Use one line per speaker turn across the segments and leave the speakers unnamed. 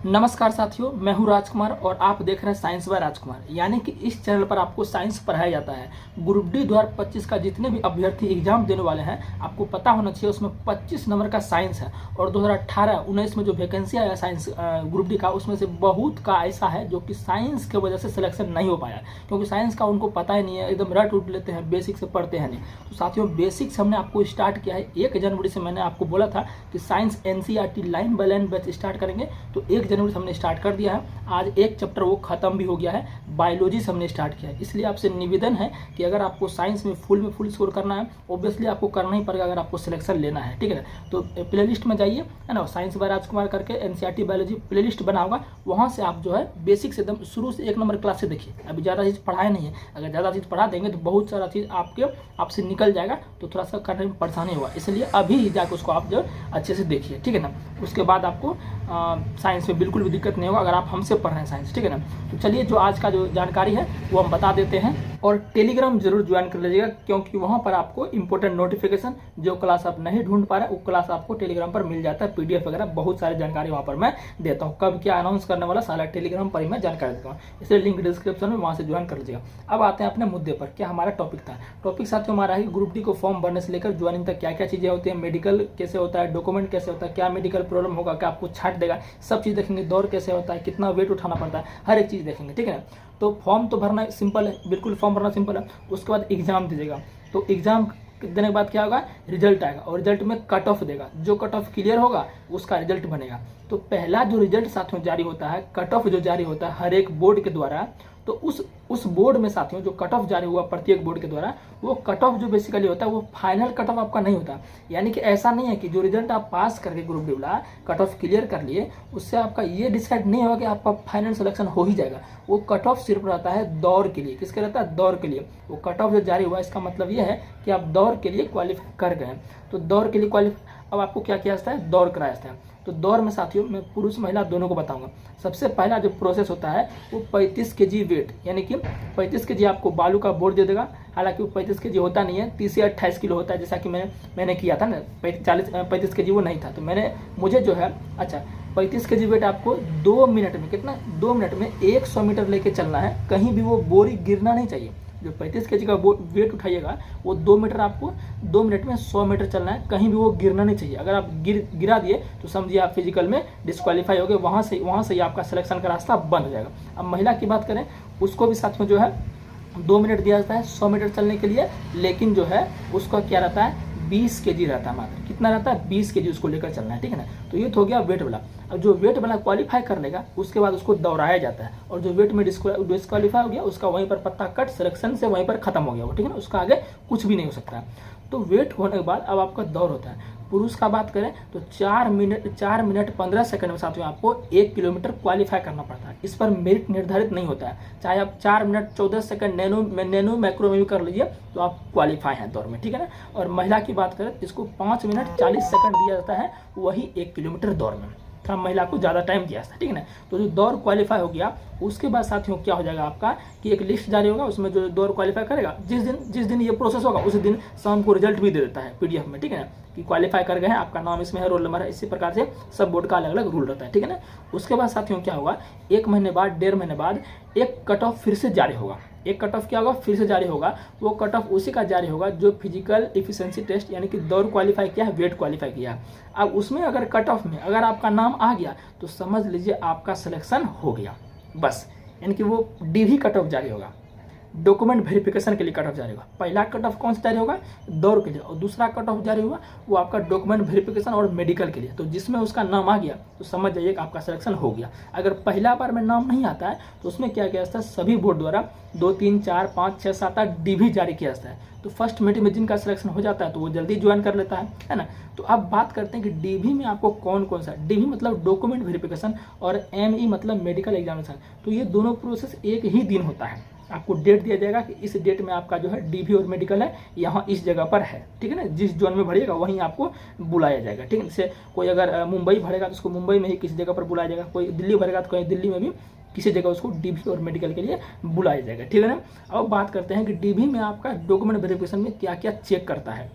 नमस्कार साथियों, मैं हूं राजकुमार और आप देख रहे हैं साइंस बाय राजकुमार। यानी कि इस चैनल पर आपको साइंस पढ़ाया जाता है। ग्रुप डी 2025 का जितने भी अभ्यर्थी एग्जाम देने वाले हैं, आपको पता होना चाहिए उसमें 25 नंबर का साइंस है। और 2018-19 में जो वैकेंसी आया साइंस ग्रुप डी का, उसमें से बहुत का ऐसा है जो कि साइंस की वजह से सिलेक्शन नहीं हो पाया, क्योंकि साइंस का उनको पता ही नहीं है, एकदम रट उठ लेते हैं, बेसिक से पढ़ते हैं नहीं। तो साथियों, बेसिक से हमने आपको स्टार्ट किया है। 1 जनवरी से मैंने आपको बोला था कि science NCERT line by line batch start करेंगे, तो 1 जनवरी से हमने स्टार्ट कर दिया है। आज एक चैप्टर वो खत्म भी हो गया है, बायोलॉजी से हमने स्टार्ट किया है। इसलिए आपसे निवेदन है कि अगर आपको साइंस में फुल स्कोर करना है, ऑब्वियसली आपको करना ही पड़ेगा अगर आपको सिलेक्शन लेना है, ठीक है ना। तो प्लेलिस्ट में जाइए, है ना, साइंस बाय राजकुमार करके NCERT बायोलॉजी प्लेलिस्ट बना होगा, वहाँ से आप जो है बेसिक से एकदम शुरू से 1 नंबर क्लास से देखिए। अभी ज़्यादा चीज़ पढ़ाया नहीं है, अगर ज़्यादा चीज़ पढ़ा देंगे तो बहुत सारा चीज़ आपसे निकल जाएगा, तो थोड़ा सा करने में परेशानी होगा। इसलिए अभी जाकर उसको आप जो अच्छे से देखिए, ठीक है ना। उसके बाद आपको साइंस में बिल्कुल भी दिक्कत नहीं होगा अगर आप हमसे पढ़ रहे हैं साइंस, ठीक है ना। तो चलिए, जो आज का जो जानकारी है वो हम बता देते हैं। और टेलीग्राम जरूर ज्वाइन कर लीजिएगा, क्योंकि वहाँ पर आपको इंपॉर्टेंट नोटिफिकेशन, जो क्लास आप नहीं ढूंढ पा रहे वो क्लास आपको टेलीग्राम पर मिल जाता है। PDF वगैरह बहुत सारी जानकारी वहाँ पर मैं देता हूँ। कब क्या अनाउंस करने वाला सारा टेलीग्राम पर ही मैं जानकारी देता हूँ, इसलिए लिंक डिस्क्रिप्शन में, वहाँ से ज्वाइन कर लीजिएगा। अब आते हैं अपने मुद्दे पर। क्या हमारा टॉपिक था? टॉपिक साथियों हमारा है ग्रुप डी को फॉर्म भरने से लेकर ज्वाइनिंग तक क्या क्या चीज़ें होती है, मेडिकल कैसे होता है, डॉक्यूमेंट कैसे होता है, क्या मेडिकल प्रॉब्लम होगा, क्या आपको छाट देगा, सब चीज़ देखेंगे। दौड़ कैसे होता है, कितना वेट उठाना पड़ता है, हर एक चीज़ देखेंगे, ठीक है ना। तो फॉर्म तो भरना सिंपल है, बिल्कुल फॉर्म भरना सिंपल है। उसके बाद एग्जाम दीजिएगा, तो एग्जाम देने के बाद क्या होगा, रिजल्ट आएगा, और रिजल्ट में कट ऑफ देगा। जो कट ऑफ क्लियर होगा उसका रिजल्ट बनेगा। तो पहला जो रिजल्ट साथियों जारी होता है, कट ऑफ जो जारी होता है हर एक बोर्ड के द्वारा, तो उस बोर्ड में साथियों जो कट ऑफ जारी हुआ प्रत्येक बोर्ड के द्वारा, वो कट ऑफ जो बेसिकली होता है वो फाइनल कट ऑफ आपका नहीं होता। यानी कि ऐसा नहीं है कि जो रिजल्ट आप पास करके ग्रुप डी वाला कट ऑफ क्लियर कर लिए, उससे आपका ये डिसाइड नहीं होगा कि आपका फाइनल सिलेक्शन हो ही जाएगा। वो कट ऑफ सिर्फ रहता है दौर के लिए। किसके रहता है? दौर के लिए। वो कट ऑफ जो जारी हुआ, इसका मतलब ये है कि आप दौर के लिए क्वालिफाई कर गए। तो दौर के लिए अब आपको क्या किया जाता है? दौड़ कराया जाता है। तो दौड़ में साथियों मैं पुरुष महिला दोनों को बताऊंगा। सबसे पहला जो प्रोसेस होता है वो 35 kg वेट, यानी कि 35 kg आपको बालू का बोर्ड दे देगा। हालांकि वो 35 kg होता नहीं है, 30 या 28 किलो होता है, जैसा कि मैंने किया था ना। 35 kg वो नहीं था, तो मुझे जो है 35 kg वेट आपको 2 मिनट में, कितना, 2 मिनट में 100 मीटर लेके चलना है। कहीं भी वो बोरी गिरना नहीं चाहिए। जो 35 kg का वेट उठाइएगा वो 2 मीटर आपको 2 मिनट में 100 मीटर चलना है। कहीं भी वो गिरना नहीं चाहिए। अगर आप गिरा दिए तो समझिए आप फिजिकल में डिस्क्वालीफाई हो गए। वहाँ से ही आपका सिलेक्शन का रास्ता बंद हो जाएगा। अब महिला की बात करें, उसको भी साथ में जो है 2 मिनट दिया जाता है 100 मीटर चलने के लिए, लेकिन जो है उसका क्या रहता है, 20 kg रहता है मात्र। कितना रहता है? 20 kg उसको लेकर चलना है, ठीक है ना। तो ये तो हो गया वेट वाला। अब जो वेट वाला क्वालिफाई कर लेगा, उसके बाद उसको दौड़ाया जाता है, और जो वेट में डिस्क्वालीफाई हो गया उसका वहीं पर पत्ता कट, सिलेक्शन से वहीं पर खत्म हो गया वो, ठीक है ना। उसका आगे कुछ भी नहीं हो सकता। तो वेट होने के बाद अब आपका दौड़ होता है। पुरुष का बात करें तो 4 मिनट 15 सेकंड में साथियों आपको 1 किलोमीटर क्वालिफाई करना पड़ता है। इस पर मेरिट निर्धारित नहीं होता है। चाहे आप 4 मिनट 14 सेकंड नैनो मैक्रो में भी कर लीजिए तो आप क्वालिफाई हैं दौड़ में, ठीक है ना। और महिला की बात करें, इसको 5 मिनट 40 सेकंड दिया जाता है, वही 1 किलोमीटर दौड़ में। थोड़ा महिला को ज़्यादा टाइम दिया था, ठीक है ना। तो जो दौड़ क्वालिफाई हो गया, उसके बाद साथियों क्या हो जाएगा आपका कि एक लिस्ट जारी होगा, उसमें जो दौड़ क्वालिफाई करेगा, जिस दिन ये प्रोसेस होगा उस दिन शाम को रिजल्ट भी दे देता है PDF में, ठीक है ना, कि क्वालिफाई कर गए हैं, आपका नाम इसमें है, रोल नंबर है। इसी प्रकार से सब बोर्ड का अलग अलग रूल रहता है, ठीक है ना। उसके बाद साथियों क्या होगा, 1 महीने बाद, 1.5 महीने बाद एक कट ऑफ फिर से जारी होगा। एक कट ऑफ क्या होगा, फिर से जारी होगा। वो कट ऑफ उसी का जारी होगा जो फिजिकल एफिशिएंसी टेस्ट, यानी कि दौड़ क्वालिफाई किया है, वेट क्वालिफाई किया है। अब उसमें अगर कट ऑफ में अगर आपका नाम आ गया तो समझ लीजिए आपका सिलेक्शन हो गया, बस। यानी कि वो DV कट ऑफ जारी होगा, डॉक्यूमेंट वेरिफिकेशन के लिए कट ऑफ जारी होगा। पहला कट ऑफ कौन सा जारी होगा? दौड़ के लिए। और दूसरा कट ऑफ जारी हुआ वो आपका डॉक्यूमेंट वेरिफिकेशन और मेडिकल के लिए। तो जिसमें उसका नाम आ गया तो समझ जाइए कि आपका सिलेक्शन हो गया। अगर पहला बार में नाम नहीं आता है तो उसमें क्या किया जाता है, सभी बोर्ड द्वारा 2, 3, 4, 5, 6, 7, 8 DV जारी किया जाता है। तो फर्स्ट मिनट में जिनका सिलेक्शन हो जाता है तो वो जल्दी ज्वाइन कर लेता है ना। तो अब बात करते हैं कि DV में आपको कौन कौन सा, DV मतलब डॉक्यूमेंट वेरिफिकेशन, और ME मतलब मेडिकल एग्जामिनेशन। तो ये दोनों प्रोसेस एक ही दिन होता है। आपको डेट दिया जाएगा कि इस डेट में आपका जो है DV और मेडिकल है, यहाँ इस जगह पर है, ठीक है ना। जिस जोन में भरिएगा वहीं आपको बुलाया जाएगा, ठीक है। जैसे कोई अगर मुंबई भरेगा तो उसको मुंबई में ही किसी जगह पर बुलाया जाएगा, कोई दिल्ली भरेगा तो कहीं दिल्ली में भी किसी जगह उसको DV और मेडिकल के लिए बुलाया जाएगा, ठीक है ना। अब बात करते हैं कि DV में आपका डॉक्यूमेंट वेरिफिकेशन में क्या क्या चेक करता है।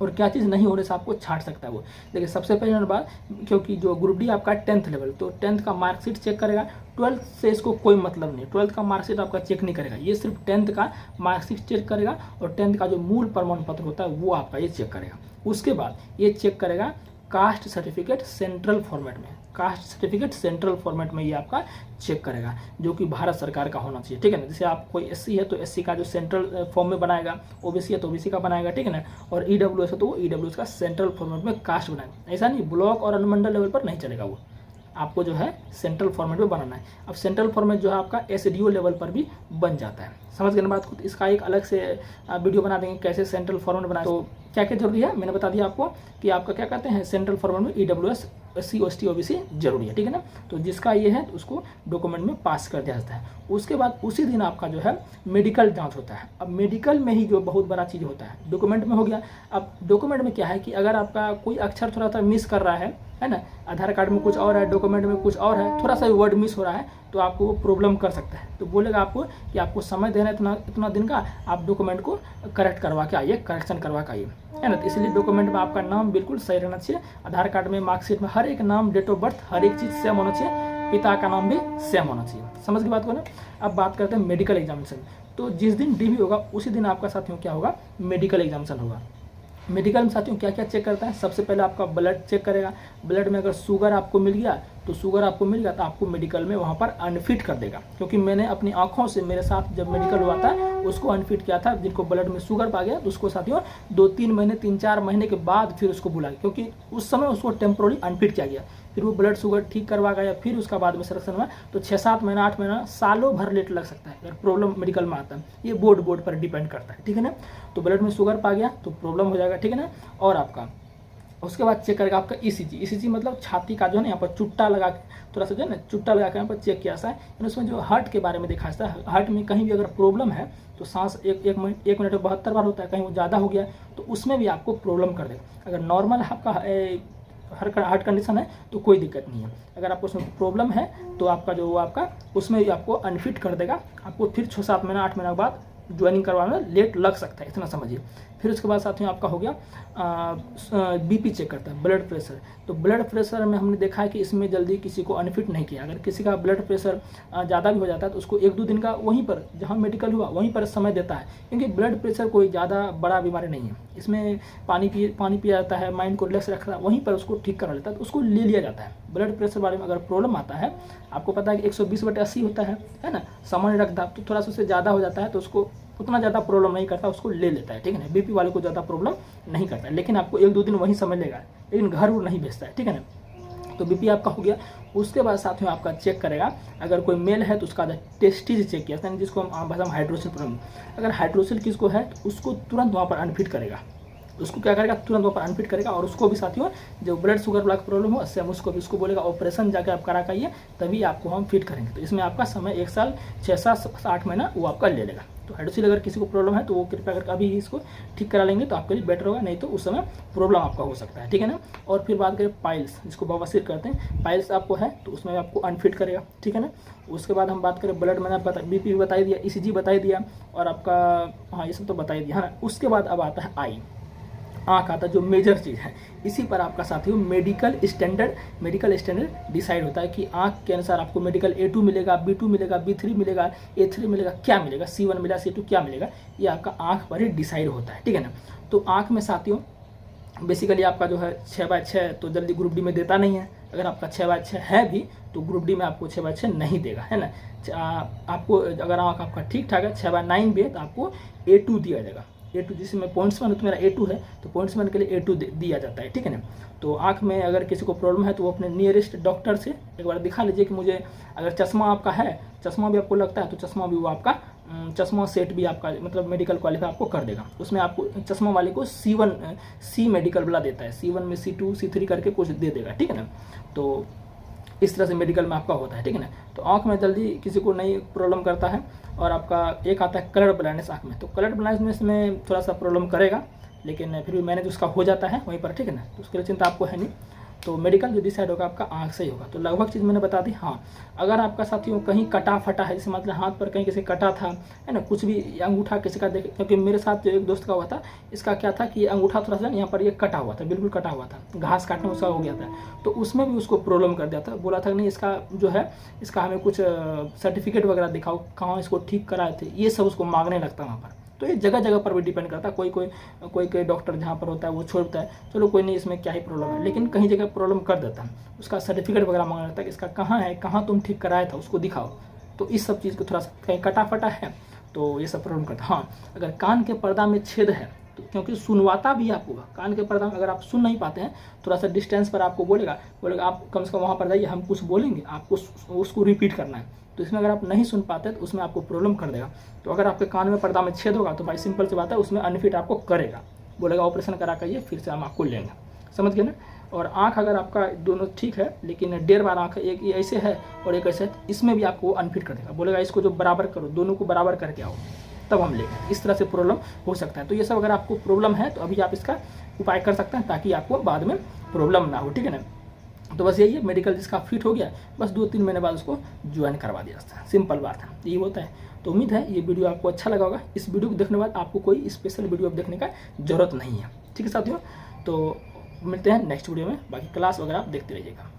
और क्या चीज़ नहीं होने से आपको छांट सकता है वो। देखिए सबसे पहले बात, क्योंकि जो ग्रुप डी आपका 10th लेवल, तो 10th का मार्कशीट चेक करेगा, 12th से इसको कोई मतलब नहीं, 12th का मार्कशीट आपका चेक नहीं करेगा, ये सिर्फ 10th का मार्कशीट चेक करेगा और 10th का जो मूल प्रमाण पत्र होता है वो आपका ये चेक करेगा। उसके बाद ये चेक करेगा कास्ट सर्टिफिकेट सेंट्रल फॉर्मेट में, कास्ट सर्टिफिकेट सेंट्रल फॉर्मेट में ये आपका चेक करेगा, जो कि भारत सरकार का होना चाहिए, ठीक है ना। जैसे आप कोई एससी है तो एससी का जो सेंट्रल फॉर्म में बनाएगा, ओबीसी है तो ओबीसी का बनाएगा, ठीक है ना, और ईडब्ल्यूएस है तो वो ईडब्ल्यूएस का सेंट्रल फॉर्मेट में कास्ट बनाएगा। ऐसा नहीं ब्लॉक और अनुमंडल लेवल पर नहीं चलेगा, वो आपको जो है सेंट्रल फॉर्मेट में बनाना है। अब सेंट्रल फॉर्मेट जो है आपका एसडीओ लेवल पर भी बन जाता है। समझ गए ना बात को। तो इसका एक अलग से वीडियो बना देंगे कैसे सेंट्रल फॉर्मेट बनाए। तो क्या क्या जरूरी है मैंने बता दिया आपको कि आपका क्या कहते हैं सेंट्रल फॉर्मेट में ईडब्ल्यूएस एससी एसटी ओबीसी जरूरी है, ठीक है ना। तो जिसका ये है तो उसको डॉक्यूमेंट में पास कर दिया जाता है। उसके बाद उसी दिन आपका जो है मेडिकल जांच होता है। अब मेडिकल में ही जो बहुत बड़ा चीज़ होता है, डॉक्यूमेंट में हो गया। अब डॉक्यूमेंट में क्या है कि अगर आपका कोई अक्षर थोड़ा सा मिस कर रहा है ना, आधार कार्ड में कुछ और है, डॉक्यूमेंट में कुछ और है, थोड़ा सा वर्ड मिस हो रहा है तो आपको वो प्रॉब्लम कर सकता है। तो बोलेगा आपको कि आपको समय देना है इतना दिन का, आप डॉक्यूमेंट को करेक्ट करवा के आइए, करेक्शन करवा के आइए, है ना। तो इसलिए डॉक्यूमेंट में आपका नाम बिल्कुल सही रहना चाहिए, आधार कार्ड में मार्कशीट में हर एक नाम, डेट ऑफ बर्थ, हर एक चीज़ सेम होना चाहिए, पिता का नाम भी सेम होना चाहिए। समझ की बात को ना। अब बात करते हैं मेडिकल एग्जामिनेशन। तो जिस दिन डीबी होगा उसी दिन आपका साथियों क्या होगा, मेडिकल एग्जामिनेशन होगा। मेडिकल में साथियों क्या क्या चेक करता है, सबसे पहले आपका ब्लड चेक करेगा। ब्लड में अगर शुगर आपको मिल गया तो आपको मेडिकल में वहाँ पर अनफिट कर देगा। क्योंकि मैंने अपनी आंखों से, मेरे साथ जब मेडिकल हुआ था उसको अनफिट किया था, जिनको ब्लड में शुगर पा गया तो उसको साथियों 2-3 महीने 3-4 महीने के बाद फिर उसको बुलाया, क्योंकि उस समय उसको टेम्पोररी अनफिट किया गया। फिर वो ब्लड शुगर ठीक करवा गया, फिर उसका बाद में सिलेक्शन हुआ। तो 6-7 महीना 8 महीना सालों भर लेट लग सकता है अगर प्रॉब्लम मेडिकल में आता है। ये बोर्ड पर डिपेंड करता है, ठीक है ना। तो ब्लड में शुगर पा गया तो प्रॉब्लम हो जाएगा, ठीक है ना। और आपका उसके बाद चेक करेगा आपका ईसीजी मतलब छाती का जो है ना, यहाँ पर चुट्टा लगा के थोड़ा सा जो है ना चुट्टा लगा के यहाँ पर चेक किया है। उसमें जो हार्ट के बारे में देखा जाता है, हार्ट में कहीं भी अगर प्रॉब्लम है तो सांस एक मिनट में 72 बार होता है, कहीं वो ज़्यादा हो गया तो उसमें भी आपको प्रॉब्लम कर देगा। अगर नॉर्मल आपका हार्ट कंडीशन है तो कोई दिक्कत नहीं है। अगर आपको उसमें प्रॉब्लम है तो आपका जो आपका उसमें भी आपको अनफिट कर देगा, आपको फिर 6-7 महीना 8 महीना बाद ज्वाइनिंग करवाने में लेट लग सकता है, इतना समझिए। फिर उसके बाद साथियों आपका हो गया बीपी चेक करता है, ब्लड प्रेशर। तो ब्लड प्रेशर में हमने देखा है कि इसमें जल्दी किसी को अनफिट नहीं किया। अगर किसी का ब्लड प्रेशर ज़्यादा भी हो जाता है तो उसको 1-2 दिन का वहीं पर जहाँ मेडिकल हुआ वहीं पर समय देता है, क्योंकि ब्लड प्रेशर कोई ज़्यादा बड़ा बीमारी नहीं है। इसमें पानी पिया जाता है, माइंड को रिलैक्स रखता है, वहीं पर उसको ठीक करा लेता है, तो उसको ले लिया जाता है। ब्लड प्रेशर बारे में अगर प्रॉब्लम आता है, आपको पता है कि 120/80 होता है ना, सामान्य रक्तदाब, तो थोड़ा सा उससे ज़्यादा हो जाता है तो उसको उतना ज़्यादा प्रॉब्लम नहीं करता, उसको ले लेता है, ठीक है ना। बीपी वाले को ज़्यादा प्रॉब्लम नहीं करता है, लेकिन आपको 1-2 दिन वहीं समझ लेगा, लेकिन घर वो नहीं भेजता है, ठीक है ना। तो बीपी आपका हो गया। उसके बाद साथ में आपका चेक करेगा, अगर कोई मेल है तो उसका टेस्टिज चेक किया, यानी जिसको हम आम भाषा में हाइड्रोसिल प्रॉब्लम, अगर हाइड्रोसिल किसको है तो उसको तुरंत वहाँ पर अनफिट करेगा। उसको क्या करेगा, तुरंत वहाँ पर अनफिट करेगा। और उसको भी साथियों जो ब्लड शुगर वाला प्रॉब्लम हो सेम उसको भी उसको बोलेगा ऑपरेशन जाकर आप करा के तभी आपको हम फिट करेंगे। तो इसमें आपका समय 1 साल 6-7-8 महीना वो आपका ले लेगा। तो हाइड्रोसिल अगर किसी को प्रॉब्लम है तो वो कृपया करके अभी इसको ठीक करा लेंगे तो आपके लिए बेटर होगा, नहीं तो उस समय प्रॉब्लम आपका हो सकता है, ठीक है ना। और फिर बात करें पाइल्स, जिसको बवासीर कहते हैं, पाइल्स आपको है तो उसमें आपको अनफिट करेगा, ठीक है ना। उसके बाद हम बात करें ब्लड, मैंने बीपी बता दिया, ईसीजी बता दिया और आपका हाँ ये सब तो बता ही दिया है ना। उसके बाद अब आता है आई, आँख आता है जो मेजर चीज़ है। इसी पर आपका साथियों मेडिकल स्टैंडर्ड डिसाइड होता है कि आँख के अनुसार आपको मेडिकल A2 मिलेगा, B2 मिलेगा, B3 मिलेगा, A3 मिलेगा, क्या मिलेगा, C1 मिलेगा, C2 क्या मिलेगा, ये आपका आँख पर ही डिसाइड होता है, ठीक है ना। तो आँख में साथियों बेसिकली आपका जो है 6/6 तो जल्दी ग्रुप डी में देता नहीं है। अगर आपका 6/6 है भी तो ग्रुप डी में आपको 6/6 नहीं देगा, है ना। आपको अगर आँख आपका ठीक ठाक है 6/9 भी है तो आपको A2 दिया जाएगा। A2 जिसमें पॉइंट्समैन तो मेरा A2 है तो पॉइंट्समैन के लिए A2 दिया जाता है, ठीक है ना। तो आँख में अगर किसी को प्रॉब्लम है तो वो अपने नियरेस्ट डॉक्टर से एक बार दिखा लीजिए कि मुझे अगर चश्मा आपका है, चश्मा भी आपको लगता है तो चश्मा भी वो आपका चश्मा सेट भी आपका मतलब मेडिकल क्वालिफाई आपको कर देगा। उसमें आपको चश्मा वाले को C मेडिकल वाला देता है, C1 में C2 C3 करके कुछ दे देगा, ठीक है ना। तो इस तरह से मेडिकल में आपका होता है, ठीक है ना। तो आँख में जल्दी किसी को नहीं प्रॉब्लम करता है। और आपका एक आता है कलर ब्लाइंडनेस आँख में, तो कलर ब्लाइंडनेस में थोड़ा सा प्रॉब्लम करेगा लेकिन फिर भी मैनेज उसका हो जाता है वहीं पर, ठीक है ना। तो उसके लिए चिंता आपको है नहीं। तो मेडिकल जो डिसाइड होगा आपका आँख से ही होगा। तो लगभग चीज़ मैंने बता दी। हाँ, अगर आपका साथियों कहीं कटा फटा है, जैसे मतलब हाथ पर कहीं किसी कटा था, है ना, कुछ भी अंगूठा किसी का देखे, क्योंकि मेरे साथ जो एक दोस्त का हुआ था, इसका क्या था कि अंगूठा थोड़ा सा यहाँ पर ये कटा हुआ था, बिल्कुल कटा हुआ था, घास काटने में उसका हो गया था, तो उसमें भी उसको प्रॉब्लम कर दिया था। बोला था नहीं इसका जो है, इसका हमें कुछ सर्टिफिकेट वगैरह दिखाओ, कहाँ इसको ठीक कराए थे, ये सब उसको मांगने लगता वहाँ पर। तो ये जगह जगह पर भी डिपेंड करता है। कोई डॉक्टर जहाँ पर होता है वो छोड़ता है, चलो कोई नहीं, इसमें क्या ही प्रॉब्लम है, लेकिन कहीं जगह प्रॉब्लम कर देता है, उसका सर्टिफिकेट वगैरह मांगना रहता है कि इसका कहाँ है, कहाँ तुम ठीक कराया था, उसको दिखाओ। तो इस सब चीज़ को थोड़ा सा कहीं कटा फटा है तो ये सब प्रॉब्लम करता है। हाँ, अगर कान के पर्दा में छेद है तो, क्योंकि सुनवाता भी आपको कान के पर्दा में अगर आप सुन नहीं पाते हैं, थोड़ा सा डिस्टेंस पर आपको बोलेगा आप कम से कम वहाँ पर जाइए, हम कुछ बोलेंगे, आपको उसको रिपीट करना है। तो इसमें अगर आप नहीं सुन पाते तो उसमें आपको प्रॉब्लम कर देगा। तो अगर आपके कान में पर्दा में छेद होगा तो भाई सिंपल सी बात है, उसमें अनफिट आपको करेगा, बोलेगा ऑपरेशन करा करिए, फिर से हम आपको लेंगे। समझ गए ना। और आँख अगर आपका दोनों ठीक है, लेकिन 1.5 बार आँख है, एक ये ऐसे है और एक ऐसे है, इसमें भी आपको अनफिट कर देगा, बोलेगा इसको जो बराबर करो, दोनों को बराबर करके आओ तब हम लेंगे। इस तरह से प्रॉब्लम हो सकता है। तो ये सब अगर आपको प्रॉब्लम है तो अभी आप इसका उपाय कर सकते हैं, ताकि आपको बाद में प्रॉब्लम ना हो। ठीक है ना। तो बस यही है, मेडिकल जिसका फिट हो गया, बस 2-3 महीने बाद उसको ज्वाइन करवा दिया जाता है। सिंपल बात है, ये होता है। तो उम्मीद है ये वीडियो आपको अच्छा लगा होगा। इस वीडियो को देखने के बाद आपको कोई स्पेशल वीडियो देखने का जरूरत नहीं है। ठीक है साथियों, तो मिलते हैं नेक्स्ट वीडियो में, बाकी क्लास वगैरह आप देखते रहिएगा।